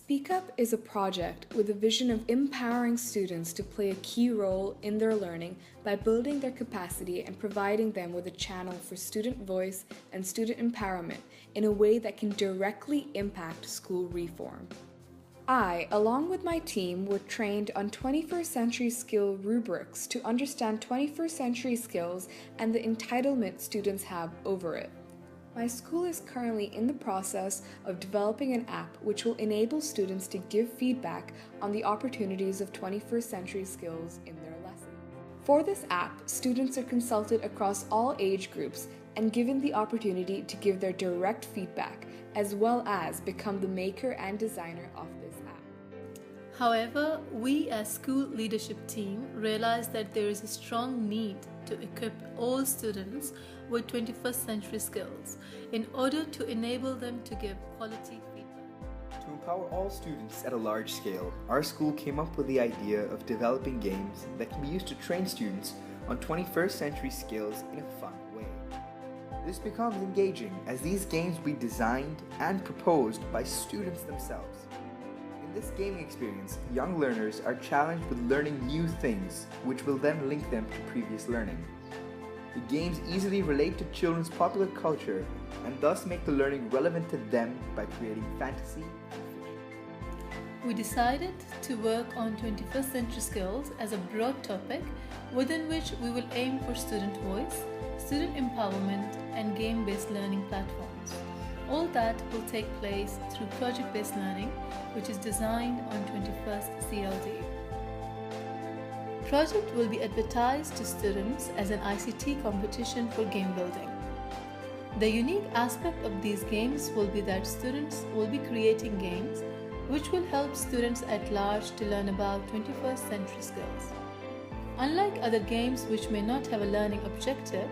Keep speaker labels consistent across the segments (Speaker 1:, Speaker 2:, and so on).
Speaker 1: Speak Up is a project with a vision of empowering students to play a key role in their learning by building their capacity and providing them with a channel for student voice and student empowerment in a way that can directly impact school reform. I, along with my team, were trained on 21st century skill rubrics to understand 21st century skills and the entitlement students have over it. My school is currently in the process of developing an app which will enable students to give feedback on the opportunities of 21st century skills in their lessons. For this app, students are consulted across all age groups and given the opportunity to give their direct feedback, as well as become the maker and designer of this app.
Speaker 2: However, we as school leadership team realized that there is a strong need to equip all students with 21st century skills in order to enable them to give quality feedback.
Speaker 3: To empower all students at a large scale, our school came up with the idea of developing games that can be used to train students on 21st century skills in a fun way. This becomes engaging as these games will be designed and proposed by students themselves. In this gaming experience, young learners are challenged with learning new things, which will then link them to previous learning. The games easily relate to children's popular culture and thus make the learning relevant to them by creating fantasy and fiction.
Speaker 2: We decided to work on 21st century skills as a broad topic within which we will aim for student voice, student empowerment, and game-based learning platforms. All that will take place through project-based learning, which is designed on 21st CLD. Project will be advertised to students as an ICT competition for game building. The unique aspect of these games will be that students will be creating games which will help students at large to learn about 21st century skills. Unlike other games which may not have a learning objective,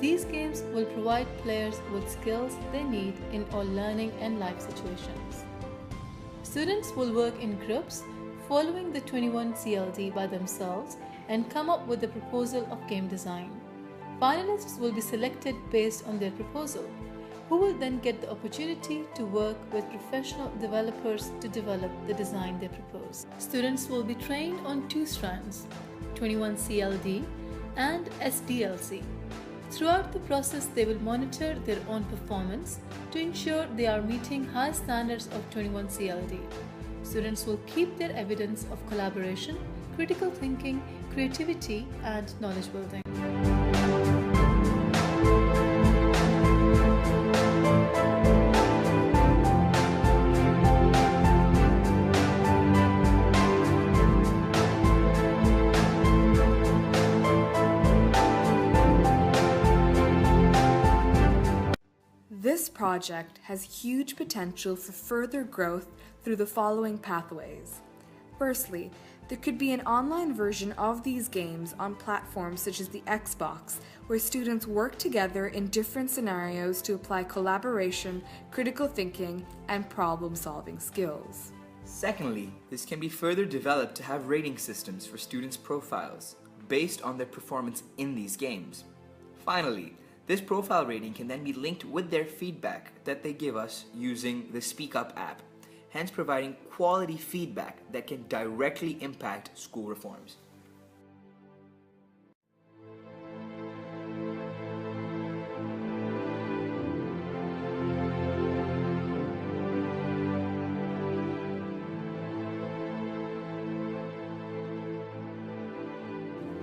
Speaker 2: these games will provide players with skills they need in all learning and life situations. Students will work in groups following the 21 CLD by themselves and come up with a proposal of game design. Finalists will be selected based on their proposal, who will then get the opportunity to work with professional developers to develop the design they propose. Students will be trained on two strands, 21 CLD and SDLC. Throughout the process, they will monitor their own performance to ensure they are meeting high standards of 21 CLD. Students will keep their evidence of collaboration, critical thinking, creativity, and knowledge building.
Speaker 1: This project has huge potential for further growth through the following pathways. Firstly, there could be an online version of these games on platforms such as the Xbox, where students work together in different scenarios to apply collaboration, critical thinking, and problem-solving skills.
Speaker 3: Secondly, this can be further developed to have rating systems for students' profiles based on their performance in these games. Finally, this profile rating can then be linked with their feedback that they give us using the Speak Up app, hence providing quality feedback that can directly impact school reforms.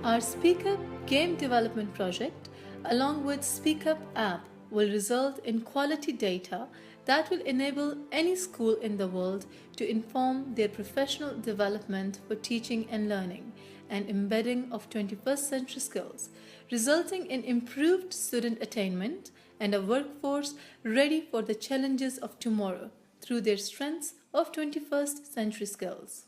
Speaker 2: Our Speak Up game development project, along with Speak Up app, will result in quality data that will enable any school in the world to inform their professional development for teaching and learning and embedding of 21st century skills, resulting in improved student attainment and a workforce ready for the challenges of tomorrow through their strengths of 21st century skills.